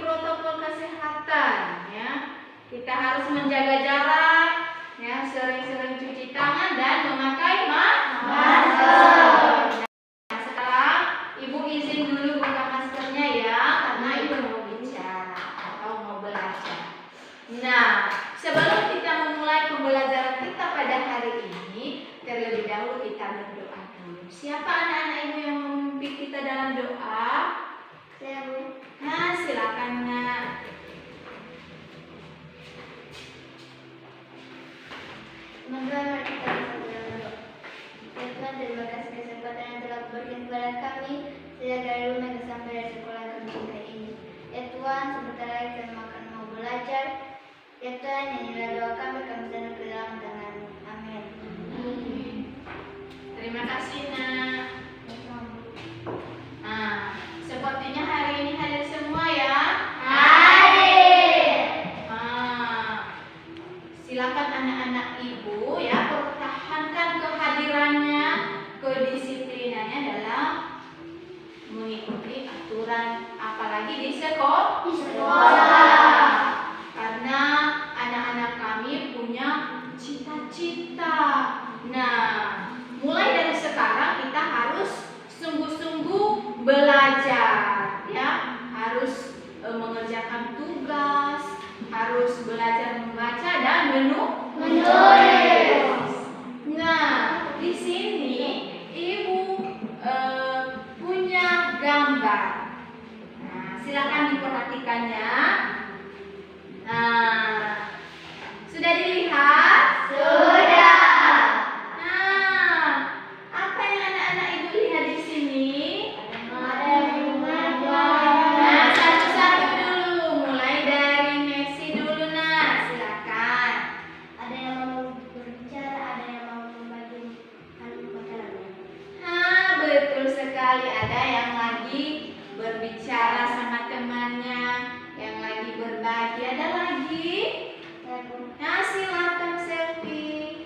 protokol kesehatan ya. Kita harus menjaga jarak ya, sering-sering cuci tangan dan memakai masker. Nah, sekarang Ibu izin dulu buka maskernya ya, karena Ibu mau bicara atau mau belajar. Nah, sebelum kita memulai pembelajaran kita pada hari ini, terlebih dahulu kita berdoa dulu. Siapa anak-anak Ibu yang memimpin kita dalam doa? Saya, Bu. Nah, silakan Nak. Semoga kita bisa berdoa. Ya Tuhan, terima kasih kesempatan yang telah berikan kepada kami sejak dari rumah sampai dari sekolah kami kita ini. Ya Tuhan, sebentar lagi kami akan mau belajar. Ya Tuhan, nyanyilah doa kami serahkan ke dalam tangan-Mu. Amin. Terima kasih Nak. Nah, sepertinya hari ini hadir semua ya. Hadir. Silakan anak-anak Ibu ya, pertahankan kehadirannya, kedisiplinannya dalam mengikuti aturan, apalagi di sekolah. Karena anak-anak kami punya cita-cita. Nah, mulai dari sekarang kita harus sungguh-sungguh belajar ya, harus mengerjakan tugas, harus belajar membaca dan menulis. Nah, di sini Ibu punya gambar. Nah, silakan diperhatikannya. Nah, sudah dilihat? Sudah. Nah, apa yang anak-anak Ibu lihat di sini? Ada bunga. Nah, satu-satu dulu, mulai dari Messi dulu Nak, silakan. Ada yang mau berbicara, ada yang mau membagi makanannya. Betul sekali, ada yang lagi berbicara sama temannya, yang lagi berbagi, ada lagi. Nah, silakan selfie.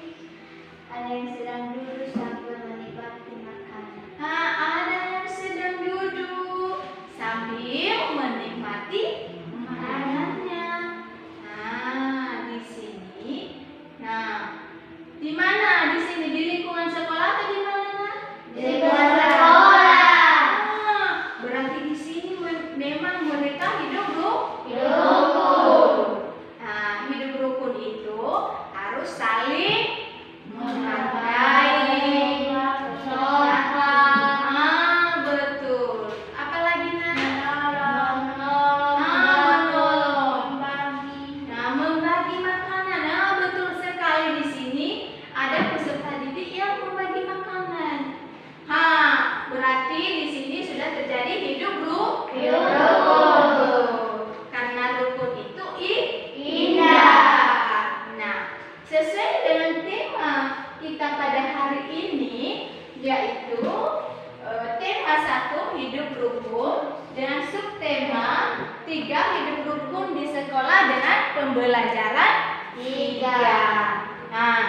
Ada yang sedang duduk sambil menikmati makanan. Ada yang sedang duduk sambil menikmati makanannya. Nah, di sini. Nah, di mana? Di sini di lingkungan sekolah atau di mana? Di lingkungan sekolah. Berarti di sini memang mereka hidup rukun. Nah, hidup rukun itu harus saling menghargai. Betul. Apalagi Nak? Menolong. Nah, membagi makanan. Nah, betul sekali, di sini ada peserta didik yang membagi makanan. Berarti di sini sudah terjadi hidup rukun. Karena rukun itu indah. Nah, sesuai dengan tema kita pada hari ini, yaitu tema 1 hidup rukun dengan subtema 3 hidup rukun di sekolah dengan pembelajaran 3. Nah,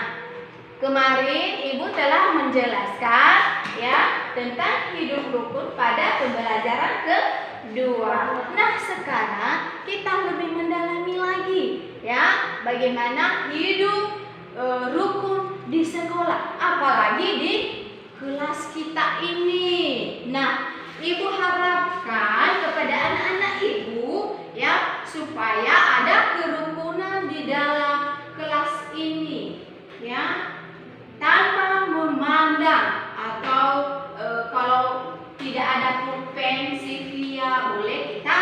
kemarin Ibu telah menjelaskan ya tentang hidup rukun pada pembelajaran kedua. Nah, sekarang kita lebih mendalami lagi ya bagaimana hidup rukun di sekolah, apalagi di kelas kita ini. Nah, Ibu harapkan kepada anak-anak Ibu ya supaya ada kerukunan di dalam kelas ini ya, tanpa memandang atau kalau tidak ada pulpen, Sylvia, boleh kita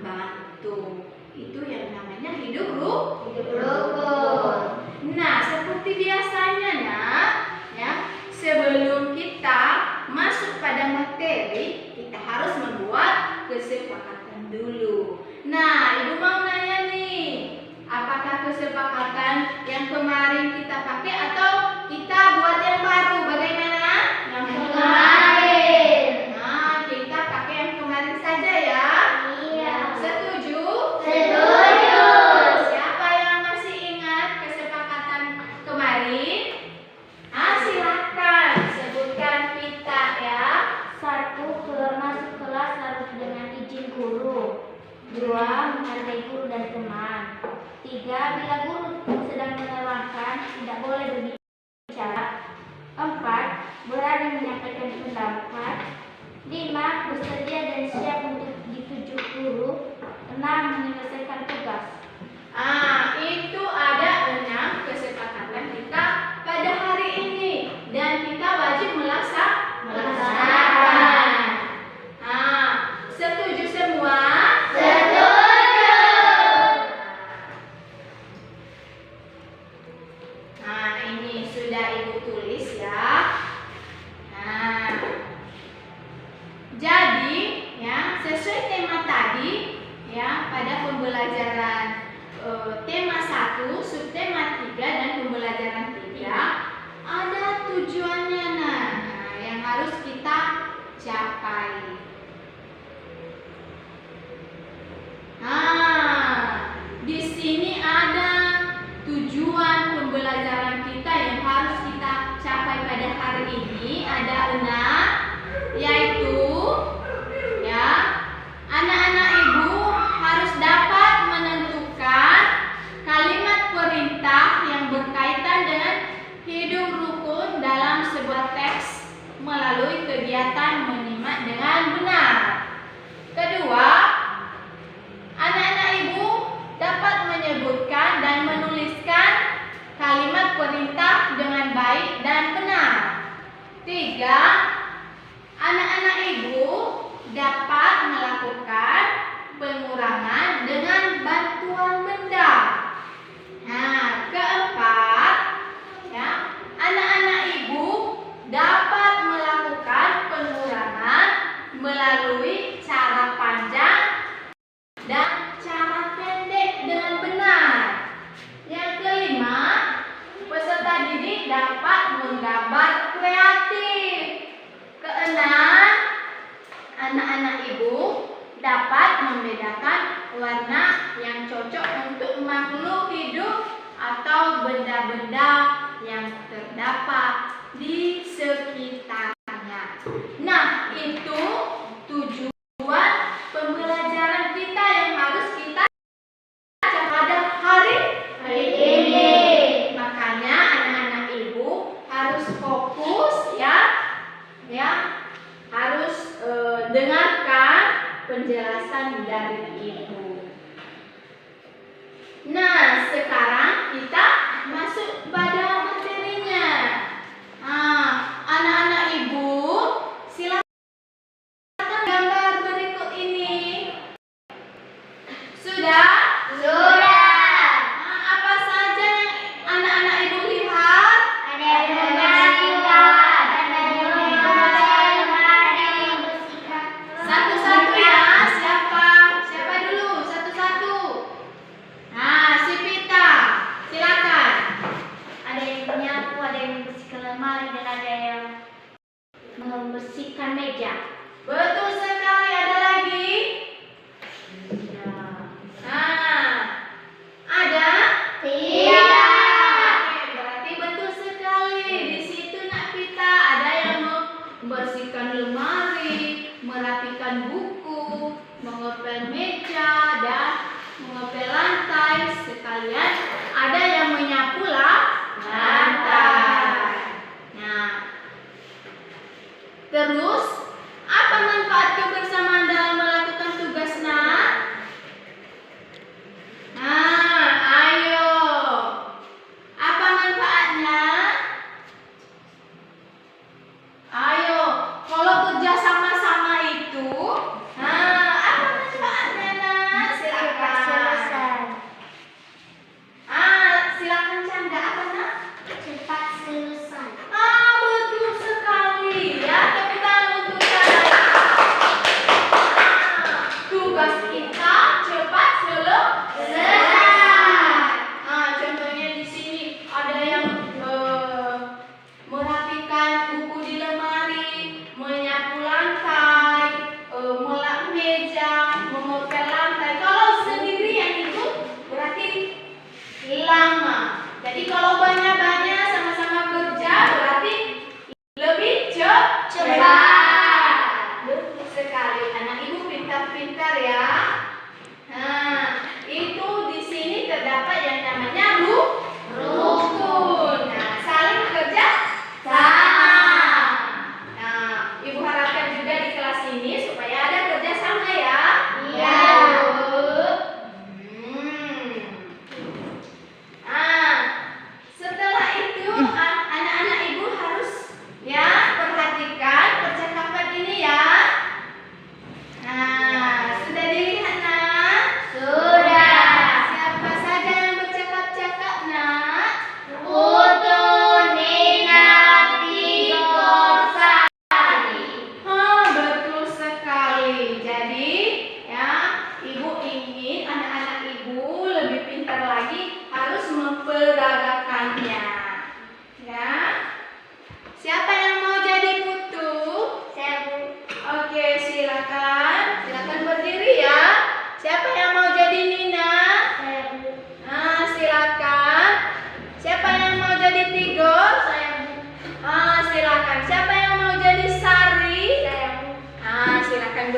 bantu. Itu yang namanya hidup rukun. Nah, seperti biasanya Nak, ya, sebelum kita masuk pada materi, kita harus membuat kesepakatan dulu. Nah, Ibu mau nanya nih, apakah kesepakatan yang kemarin kita pakai atau kita buat yang baru? Bagaimana? Yang kemarin. Nah, kita pakai yang kemarin saja ya. Iya. Setuju? Setuju. Siapa yang masih 2. Menghargai guru dan teman. 3. Bila guru sedang menerangkan, tidak boleh berbicara. 4. Berani menyampaikan pendapat. 5. Bersedia dan siap untuk ditunjuk guru. 6. Menyelesaikan tugas. Itu ada 6 kesepakatan kita pada hari ini dan kita wajib melaksanakan. Setuju semua? Setuju. Ini sudah Ibu tulis ya. Jadi ya, sesuai tema tadi ya, pada pembelajaran tema 1, subtema 3 dan pembelajaran 3 ada tujuannya yang harus kita capai. Di sini ada tujuan pembelajaran kita yang harus kita capai pada hari ini. Ada 6, yaitu ya, anak-anak Ibu harus dapat menentukan kalimat perintah yang berkaitan dengan hidup rukun dalam sebuah teks melalui kegiatan menyimak dengan benar. Kedua, anak-anak Ibu dapat menyebutkan dan menuliskan kalimat perintah dengan baik dan benar. 3, anak-anak Ibu dapat melakukan pengurangan dengan bantuan benda. Keempat, ya, anak-anak Ibu dapat melakukan pengurangan melalui cara panjang dan cara pendek dengan benar. Yang kelima, peserta didik dapat menggambar kreatif. Keenam, anak-anak Ibu dapat membedakan warna yang cocok untuk makhluk hidup atau benda-benda yang terdapat di sekitarnya. Itu tujuan pembelajaran kita yang harus kita capai pada hari ini. Makanya anak-anak Ibu harus fokus ya, harus dengarkan penjelasan dari Ibu. Sekarang kita masuk pada materinya. Anak-anak Ibu, silakan gambar berikut ini. Sudah? Apa saja yang anak-anak Ibu lihat? Ada yang membersihkan, ada yang membersihkan. Satu-satu ya. Siapa dulu? Satu-satu. Si Pita, silakan. Ada yang menyapu, ada yang membersihkan lemari, dan ada yang membersihkan meja. Betul sekali. Ada lagi?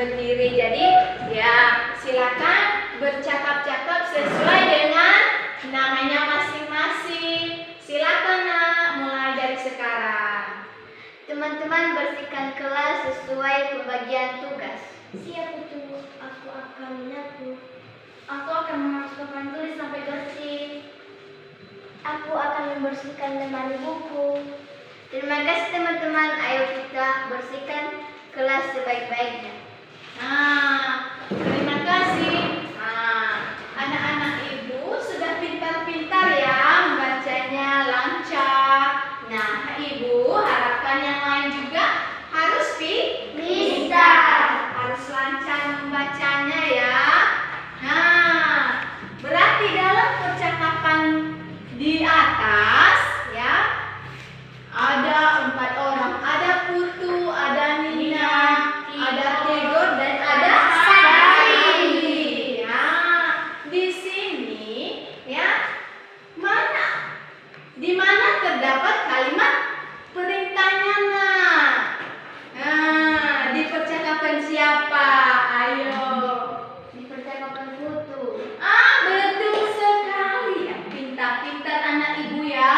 berdiri. Jadi ya silakan bercakap-cakap sesuai dengan namanya masing-masing. Silakan nak, mulai dari sekarang. Teman-teman bersihkan kelas sesuai pembagian tugas. Siap itu, aku akan menyapu. Aku akan memasukkan papan tulis sampai bersih. Aku akan membersihkan lemari buku. Terima kasih teman-teman. Ayo kita bersihkan kelas sebaik-baiknya. Nah, terima kasih. Nah, anak-anak ibu sudah pintar-pintar ya membacanya lancar. Nah, ibu harapkan yang lain juga harus Bisa. harus lancar membacanya ya. Nah, berarti dalam percakapan di atas ya ada 4 orang, ada Putu, ada Nina, ada Tigor dan ada Sari. Ya, di sini ya di mana terdapat kalimat perintahnya nak? Nah, di percakapan siapa? Ayo. Di percakapan Putu. Betul sekali. Ya, pintar-pintar anak ibu ya.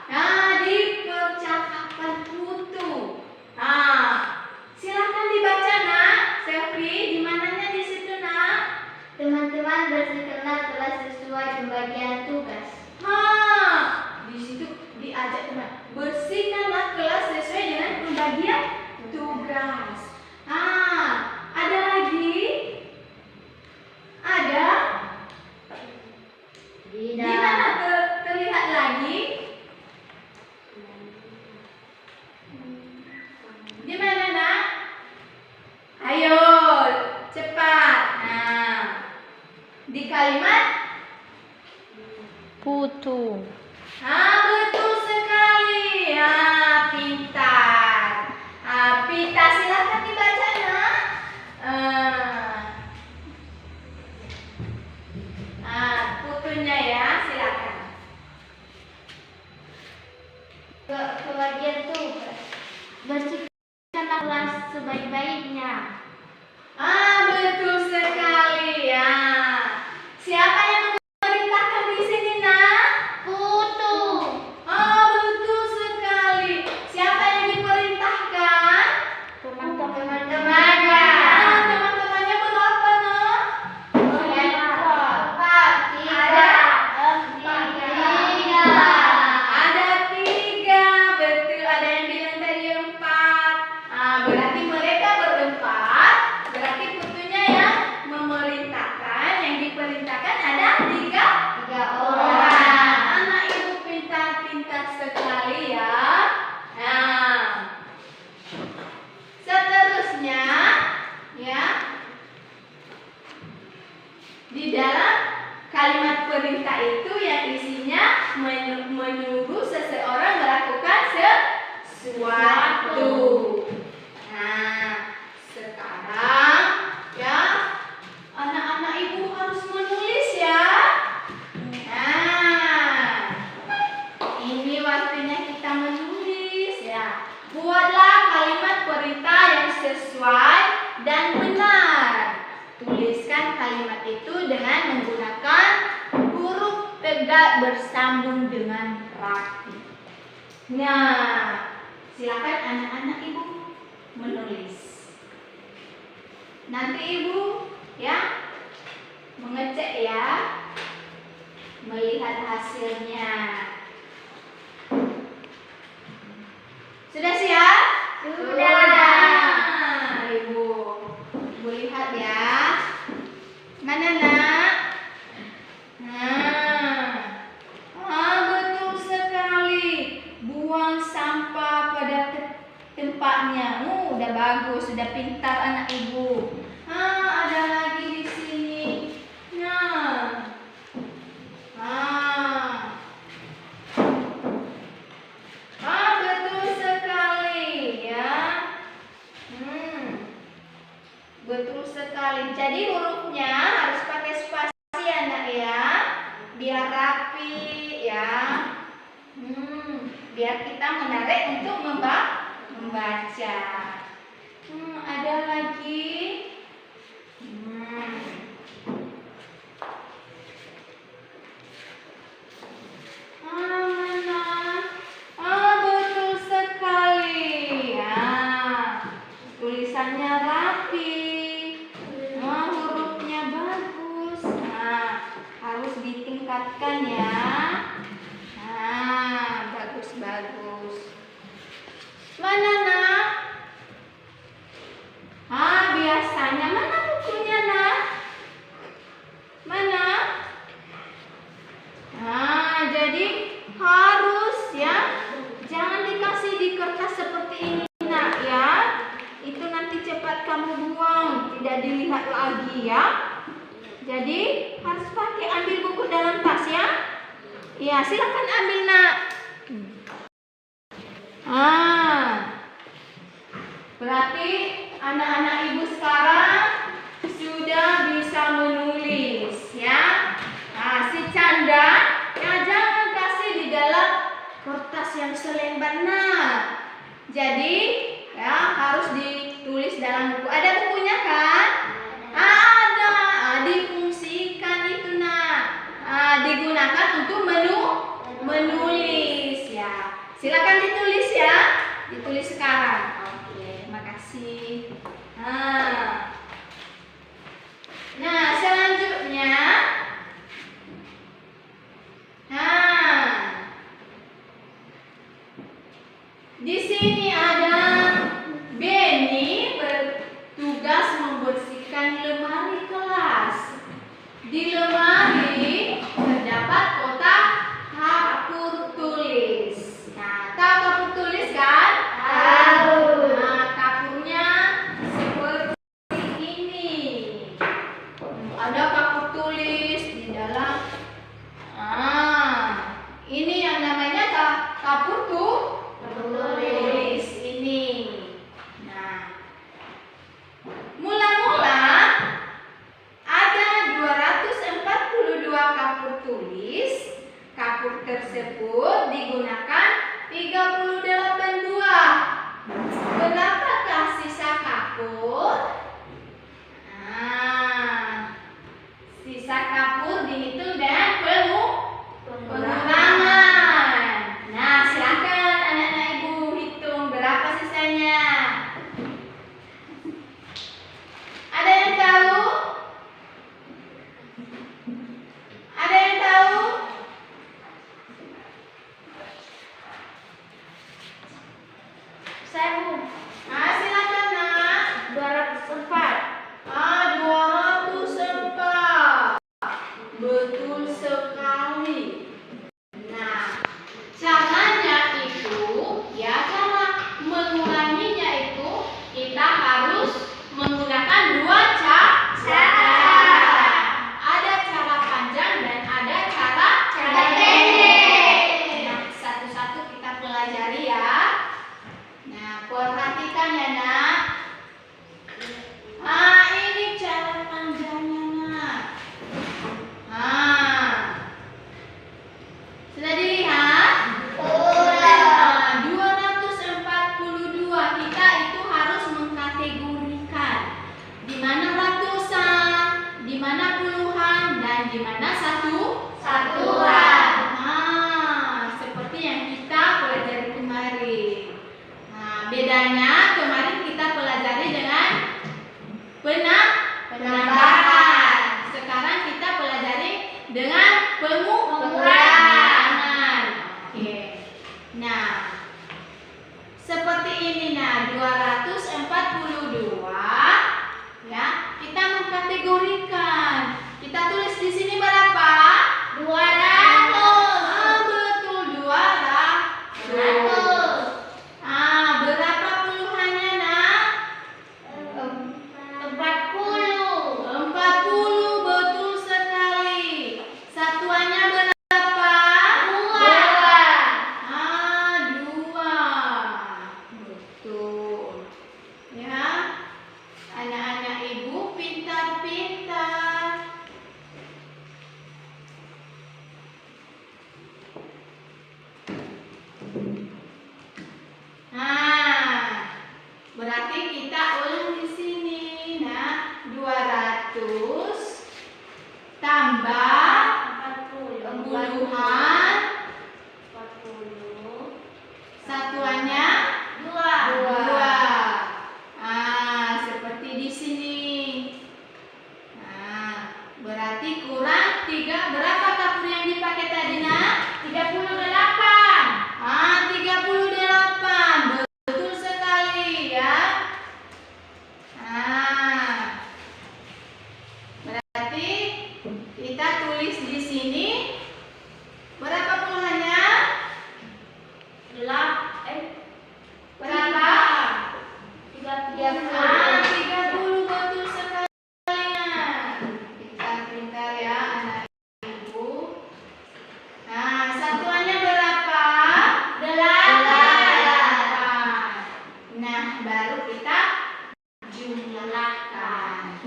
Nah, di percakapan Putu. Silakan dibaca nak. Selfie, di mananya di situ nak? Teman-teman bersihkanlah kelas sesuai pembagian tugas. Di situ diajak teman. Bersihkanlah kelas sesuai dengan pembagian tugas. Ada lagi? Ada? Di mana terlihat lagi? Di mana nak? Ayo, cepat. Nah, di kalimat Putu. betul sekali. Pintar. Pita, silakan dibaca nak. Putunya ya, silakan. Pembagian tugas. Bersihkanlah kelas sebaik-baiknya. Betul sekali ya. Siapa yang memerintahkan di sini nak? Putu. Betul sekali. Siapa yang diperintahkan? Teman-temannya. Teman-temannya berapa nak? Ada 3. Betul, ada yang bilang tadi 4. Berarti mereka berempat. Berarti putunya yang memerintahkan, yang diperintahkan ada 3 orang. Anak ibu pintar-pintar sekali ya. Nah, seterusnya ya, di dalam kalimat perintah itu yang isinya menyuruh seseorang melakukan sesuatu. Nah, sekarang ya anak-anak ibu harus menulis ya. Ini waktunya kita menulis ya. Buatlah kalimat perintah yang sesuai dan benar. Tuliskan kalimat itu dengan menggunakan huruf tegak bersambung dengan rapi. Nah, silakan anak-anak ibu menulis. Nanti ibu ya mengecek ya, melihat hasilnya. Sudah siap? Sudah. Ibu lihat ya. Mana nak? Betul sekali. Buang sampah pada tempatnya. Udah bagus, sudah pintar anak ibu. Ada lagi di sini. Betul sekali ya. Betul sekali. Jadi hurufnya harus pakai spasi ya nak ya, biar rapi ya. Biar kita menarik untuk membaca. Ada lagi. lipatkan ya. Nah, bagus-bagus. Mana nak? Biasanya mana bukunya nak? Mana? Jadi harus ya, jangan dikasih di kertas seperti ini nak ya. Itu nanti cepat kamu buang, tidak dilihat lagi ya. Jadi harus pakai ambil buku dalam tas ya. Iya, silakan ambil nak. Berarti anak-anak ibu sekarang sudah bisa menulis ya. Si canda ya jangan kasih di dalam kertas yang selembar nah. Jadi ya harus ditulis dalam buku. Ada bukunya kan? Ada. Difungsikan itu nak. Digunakan untuk menulis ya. Silakan ditulis ya. Ditulis sekarang. Oke, makasih. Nah, selanjutnya di sini ada Benny bertugas membersihkan lemari kelas. Di lemari terdapat kotak kapur tulis. Nah, tahu kapur tulis kan? Tahu. Nah, kapurnya seperti ini. Ada kapur tulis di dalam. Ini yang namanya kapur tulis ini. Nah, mula-mula ada 242 kapur tulis. Kapur tersebut digunakan 38 buah. Berapakah sisa kapur? Sisa kapur dihitung dengan pengurangan. Nah, silakan anak-anak ibu hitung berapa sisanya. Ada yang tahu? Ada yang tahu? Saya Bu. Silakan nak. 204. 204. Betul sekali. Nah, caranya itu ya, cara menguranginya itu kita harus menggunakan dua cara. Ada cara panjang dan ada cara pendek. Nah, satu-satu kita pelajari ya. Nah, perhatikan ya nak. Ini cara panjangnya nak. Sudah dilihat? 242 kita itu harus mengkategorikan di mana ratusan, di mana puluhan, dan di mana satuan. Seperti yang kita pelajari kemarin. Bedanya kemarin kita pelajari dengan penambahan. Sekarang kita pelajari dengan pengurangan. Oke. Nah, seperti ini nah 242 ya. Kita mengkategorikan. Kita tulis di sini berapa? 200. Betul 200. Berapa puluhannya nak? 40. 40, betul sekali. Satuannya berapa? 2. Betul. Ya. Anak-anak ibu pintar-pintar. Berarti kita ulang di sini. Nah, 200 tambah 40. puluhan, 40. satuannya 2. Seperti di sini. Berarti kurang 3. Berapa kapur yang tulis di sini berapa puluhannya? Berapa? 30, betul sekali. Pintar-pintar ya anak ibu. Nah, satuannya berapa? 8. Nah, baru kita jumlahkan.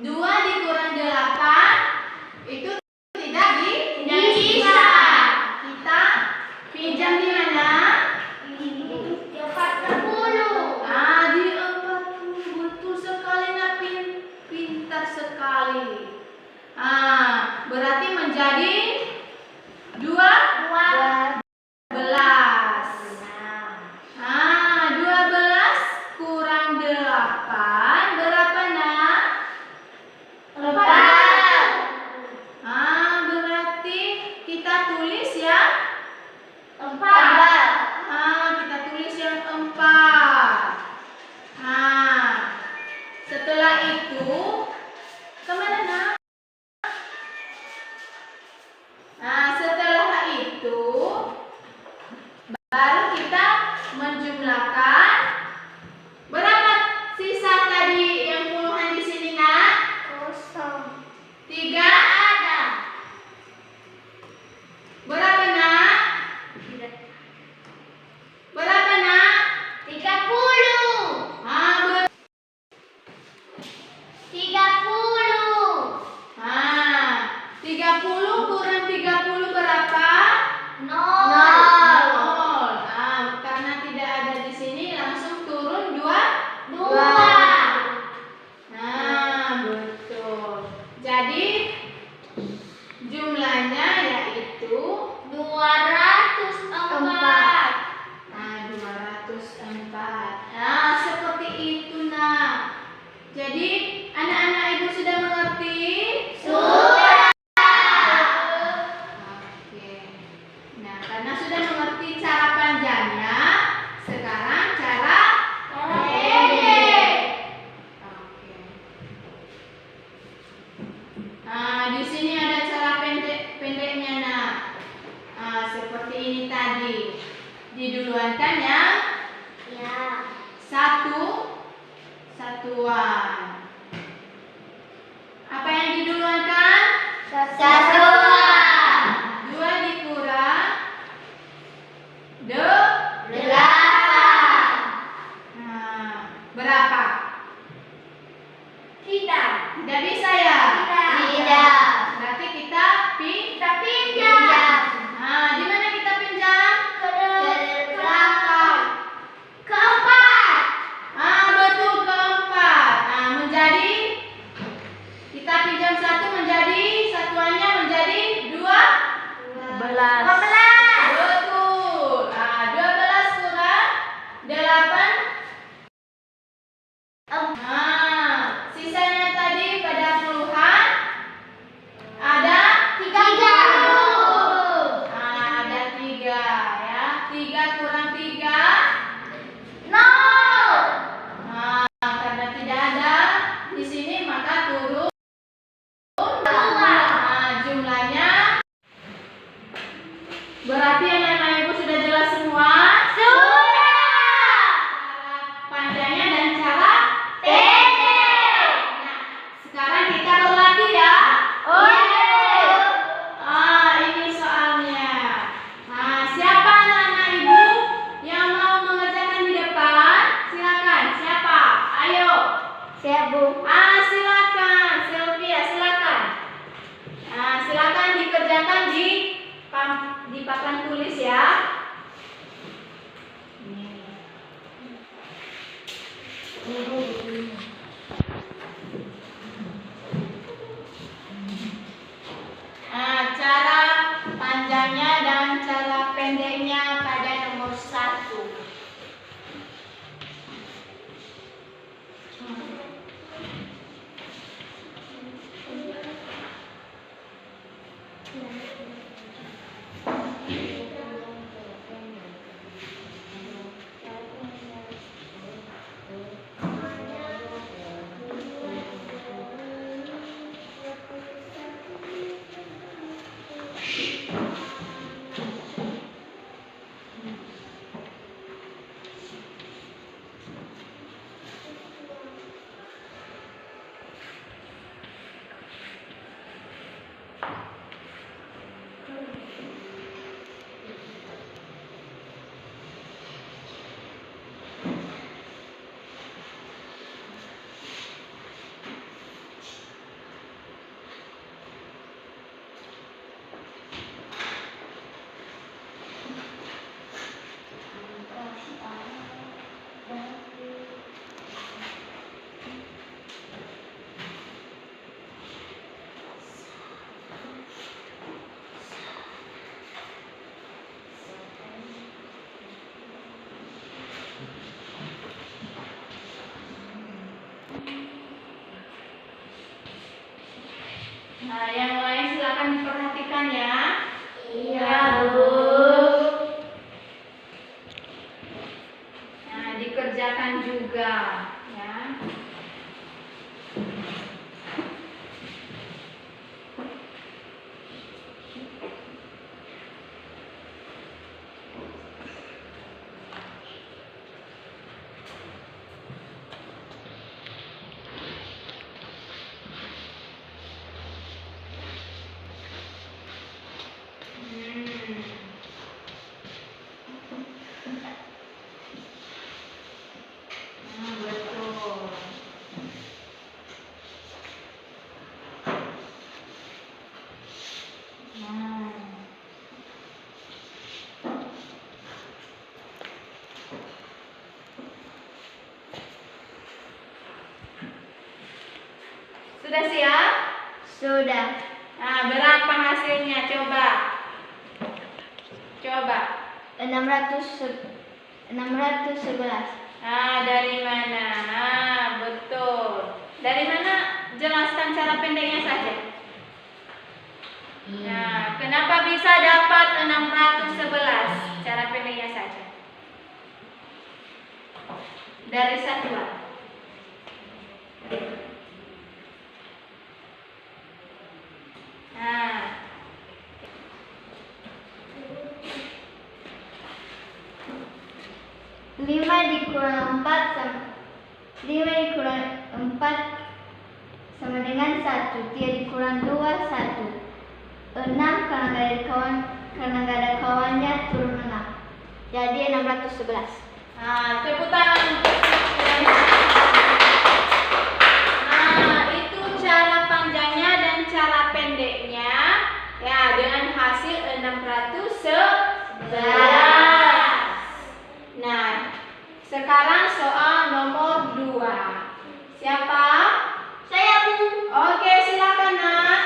2 dikurang 8 itu tidak bisa. Kita pinjam di mana? Di 40. Di 40. Betul sekali, nah, pintar sekali. Berarti menjadi 12. 12 kurang 8 berapa, nak? 4. Berarti kita tulis ya 4. kita tulis yang 4. Setelah itu kemana, nak? Setelah itu baru kita menjumlahkan. Berapa sisa tadi yang puluhan di sini, nak? 3 ada. Berapa, nak? Berapa, nak? 30. 30 kurang 30 berapa? 0. Karena tidak ada di sini langsung turun 2. Betul. Jadi jumlahnya yaitu 204. 204. Seperti itu, nak. Jadi anak-anak ibu sudah mengerti? Sudah. Oke. Nah, karena sudah mengerti cara panjangnya, sekarang cara pendek. Oke. Di sini ada cara pendeknya, nak. Seperti ini tadi. Diduluankan yang Ya. satuan. Apa yang diduluankan? Satuan. 2 dikurang 8. berapa? Tidak. Tidak bisa ya? Tidak. Berarti kita pinjam. di mana kita pinjam? Ke belakang. Keempat. Betul, keempat. Menjadi kita pinjam 1 menjadi satuannya menjadi 12. betul. 12 kurang 8. Sisanya tadi pada puluhan ada 30. ada 3 ya. 3 kurang 3 0. karena tidak ada di sini maka turun. Jumlahnya berarti anak-anak ibu sudah jelas semua. Sudah. Cara panjangnya dan cara Pendek. sekarang kita berlatih ya. Oke. Ini soalnya. Siapa anak-anak ibu yang mau mengerjakan di depan? Silakan. Siapa? Ayo. Siap, Bu. Silakan. Sylvia, silakan. Silakan dikerjakan di papan tulis ya. Cara panjangnya dan cara pendeknya pada nomor 1. Nah, yang lain silakan diperhatikan ya. Iya, Bu. Nah, dikerjakan juga ya. Betul. Sudah siap? Sudah. Nah, berapa hasilnya? Coba. Coba. 611. Nah, dari mana? Nah, betul. Dari mana? Jelaskan cara pendeknya saja. Nah, kenapa bisa dapat 611? Cara pendeknya saja. Dari satuan. Nah, 5 dikurang 4 sama 5 dikurang 4 sama dengan 1. 3 dikurang 2 1. 6 karena nggak ada kawannya turun 6. Jadi 611. nah, tepuk tangan untuk nah, itu cara panjangnya dan cara pendeknya. Ya, dengan hasil 611. Nah, sekarang soal nomor 2. Siapa? Saya, Bu. Oke, silakan nak.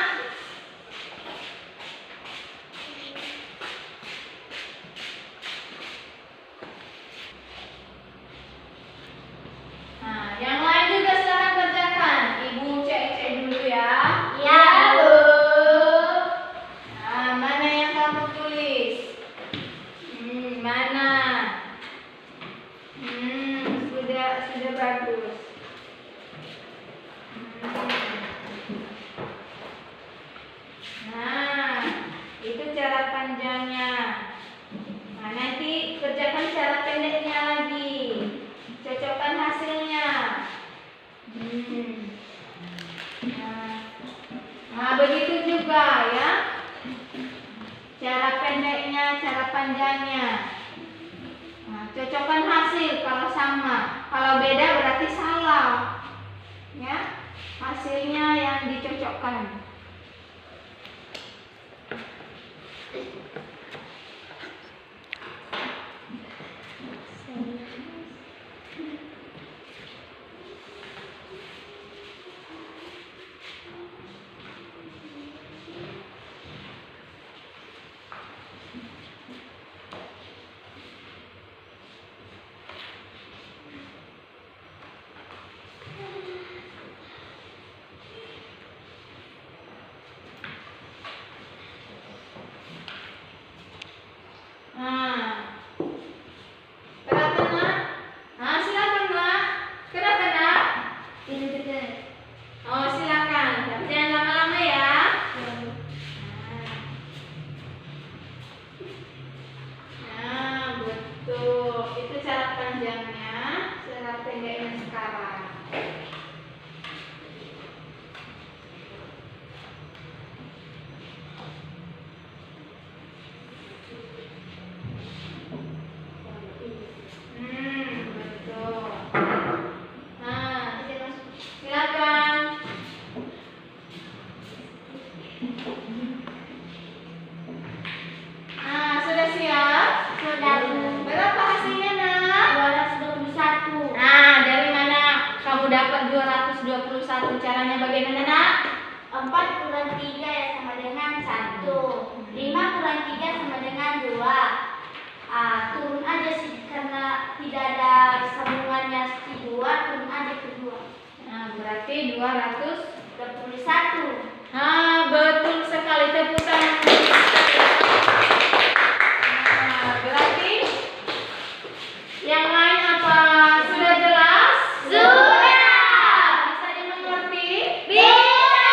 Nah, yang lain juga silakan kerjakan. Ibu cek dulu ya. Iya, Bu. Nah, mana yang kamu tulis? Mana? Sudah bagus. Nah, itu cara panjangnya. Nah, nanti kerjakan cara pendeknya lagi. Cocokkan hasilnya. Nah, begitu juga ya. Cara pendeknya, cara panjangnya. Nah, cocokkan hasil kalau sama. Kalau beda berarti salah. Ya, hasilnya yang dicocokkan. Nah, sudah siap? Sudah, Bu. Berapa hasilnya, Nak? 221. Nah, dari mana kamu dapat 221? Caranya bagaimana, Nak? 4 kurang 3 ya sama dengan 1. 5 kurang 3 sama dengan 2. Turun aja sih karena tidak ada sambungannya si 2, turun aja ke 2. Nah, berarti 221. 21. Betul sekali, tepuk tangan. Nah, berarti yang lain apa? Sudah jelas? Sudah. Bisa dimengerti? Bisa.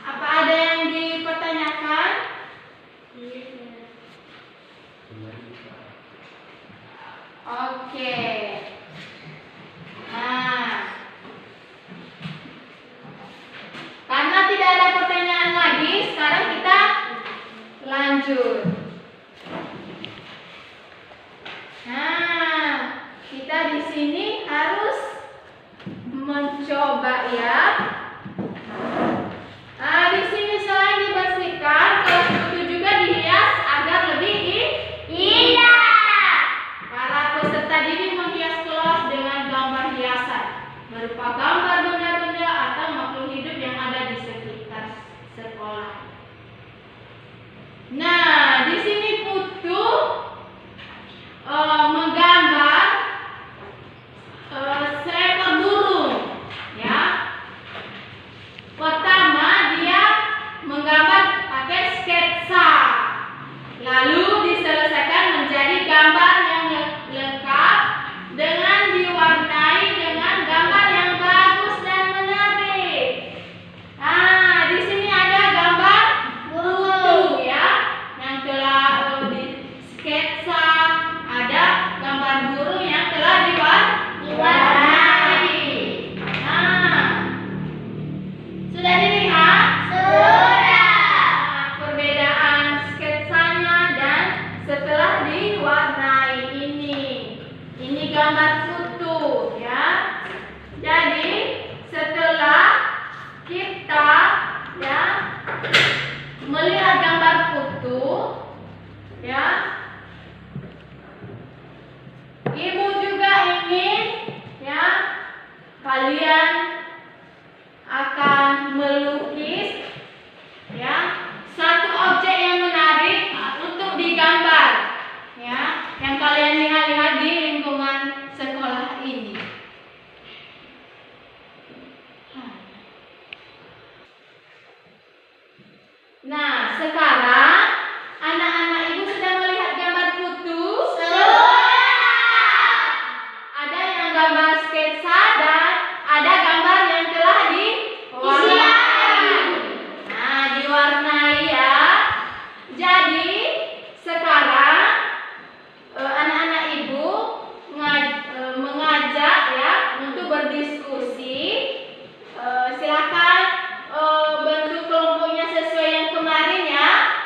Apa ada yang dipertanyakan? Oke. Nah, karena tidak ada pertanyaan lagi, sekarang kita lanjut. Nah, kita di sini harus mencoba ya. Nah, di sini selain dibersihkan, kelas itu juga dihias agar lebih Indah. Para peserta didik menghias kelas dengan gambar hiasan berupa gambar benda-benda atau makhluk hidup yang ada di sekitar sekolah. Nah, di sini Putu menggambar seekor burung, ya. Pertama dia menggambar pakai sketsa, lalu diselesaikan menjadi gambar yang lengkap dengan diwarnai dengan gambar yang bagus dan menarik. Nah, di sini ada gambar burung ya, yang telah di sketsa, ada gambar burung yang telah diwarnai. Nah, sudah dilihat? Sudah. Perbedaan sketsanya dan setelah diwarnai ini gambar foto ya. Jadi setelah kita ya melihat gambar foto ya, ibu juga ingin ya kalian akan melukis ya satu objek yang menarik untuk digambar ya, yang kalian lihat-lihat di lingkungan sekolah ini. Nah, sekarang anak-anak ibu sudah melihat gambar foto? Ada yang gambar sketsa dan ada gambar yang telah diwarnai. Nah, diwarnai ya. Jadi sekarang anak-anak ibu mengajak ya untuk berdiskusi. Silakan bentuk kelompoknya sesuai yang kemarin ya.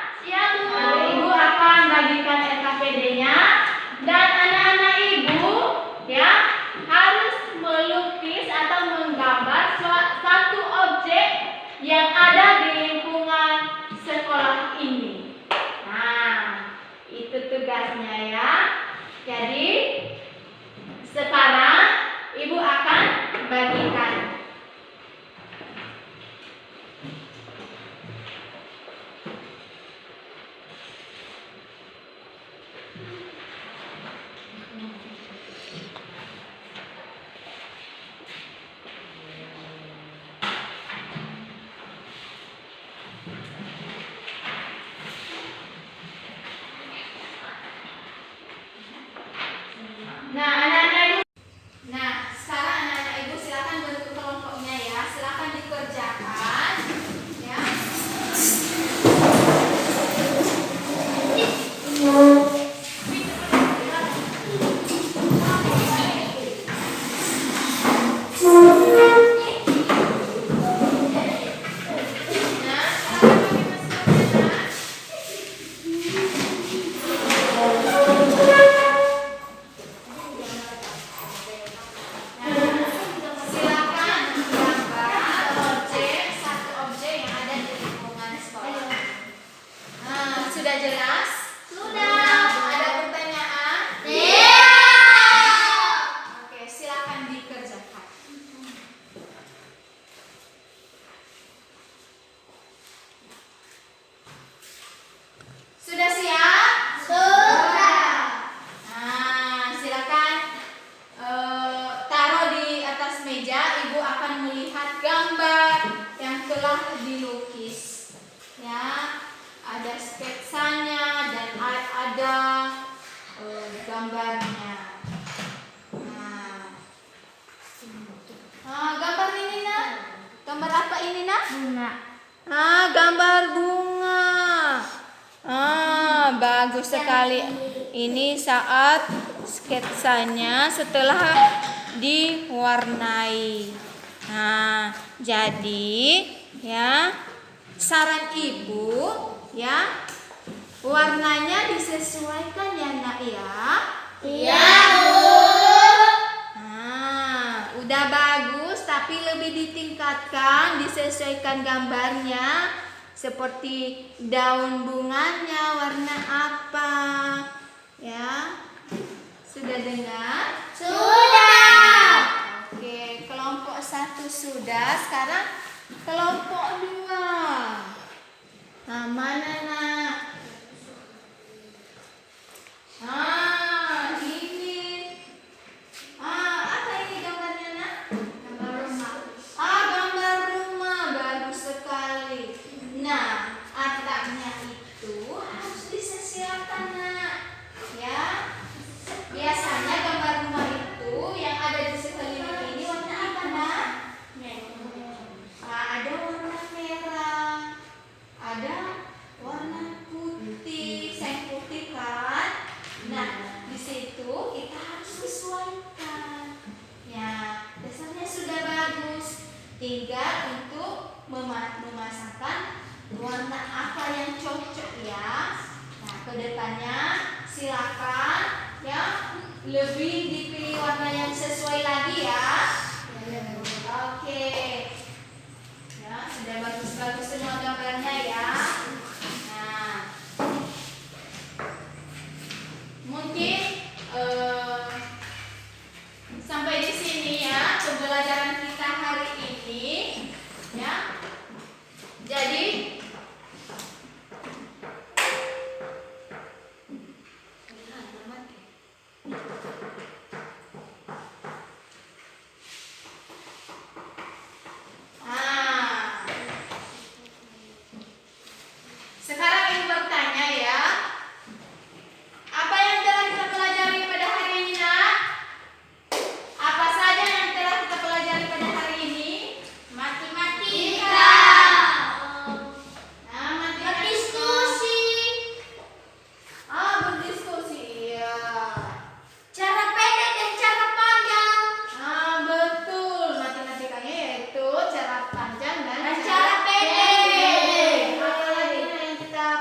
Sudah jelas? Sudah. Ada pertanyaan? Iya. Oke, silakan dikerjakan. Sudah siap? Sudah. Nah, silakan taruh di atas meja. Ibu akan melihat gambar yang telah dilukis. Ya, ada sketsanya dan ada gambarnya. Nah, gambar ini nak. Gambar apa ini nak? Bunga. Gambar bunga. Bagus sekali. Ini saat sketsanya setelah diwarnai. Nah, jadi ya saran ibu ya warnanya disesuaikan ya nak ya. Iya, Bu. Nah, udah bagus tapi lebih ditingkatkan, disesuaikan gambarnya. Seperti daun bunganya warna apa? Ya. Sudah dengar? Sudah. Oke, kelompok 1 sudah. Sekarang kelompok 2. Nah, mana nak? Ini. Apa ini gambarnya nak? Gambar rumah. Gambar rumah, bagus sekali. Nah, atapnya itu harus disesiakan nak. Ya, biasanya gambar rumah itu yang ada di sekeliling ini warna apa nak? Ada warna merah, ada warna putih, seng putih kan? Nah, di situ kita harus sesuaikan. Ya, dasarnya sudah bagus. Tinggal untuk memasangkan warna apa yang cocok ya. Nah, kedepannya silakan ya lebih dipilih warna yang sesuai lagi ya. Oke. Ya, sudah bagus-bagus semua gambarnya ya. Nah, mungkin sampai di sini ya pembelajaran kita hari ini ya. Jadi sekarang ibu bertanya ya. Apa yang telah kita pelajari pada hari ini nak? Apa saja yang telah kita pelajari pada hari ini? Matematika. Matematika. Berdiskusi. Berdiskusi. Iya. Cara pendek dan cara panjang. Betul. Matematikanya yaitu cara panjang dan Dan cara pendek. Apa lagi yang kita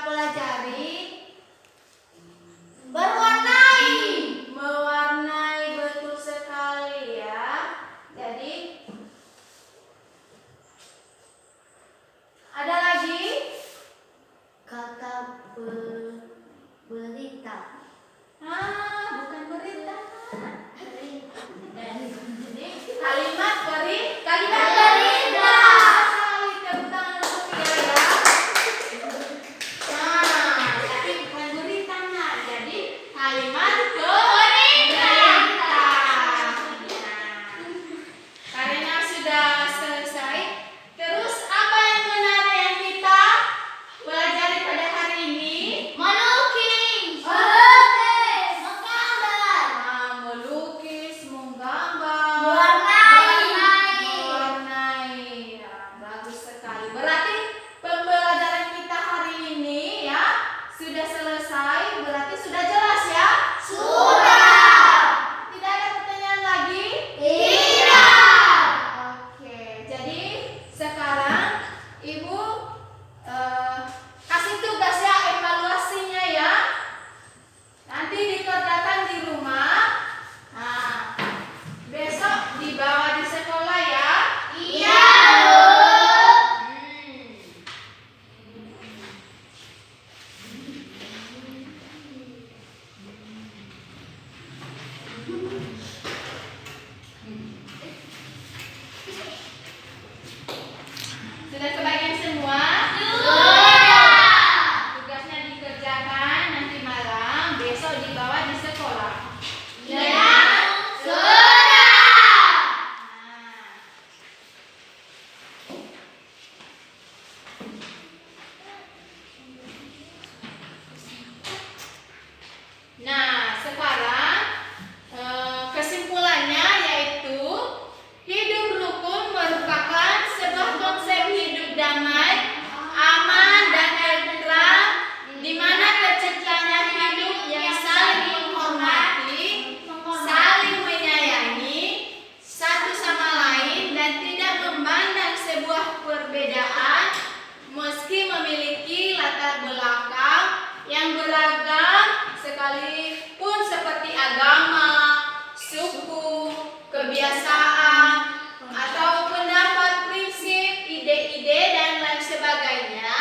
beragam sekalipun seperti agama, suku, kebiasaan, atau pendapat, prinsip, ide-ide dan lain sebagainya,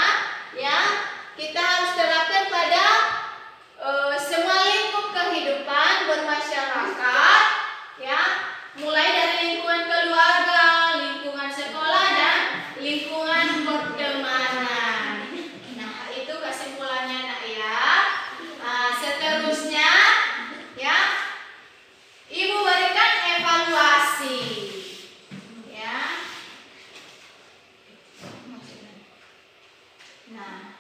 ya kita harus terapkan pada semua lingkup kehidupan bermasyarakat, ya mulai dari lingkungan keluarga, lingkungan sekolah dan lingkungan pertemanan. Nah itu kesimpulannya nak ya. Seterusnya ya ibu berikan evaluasi ya. Nah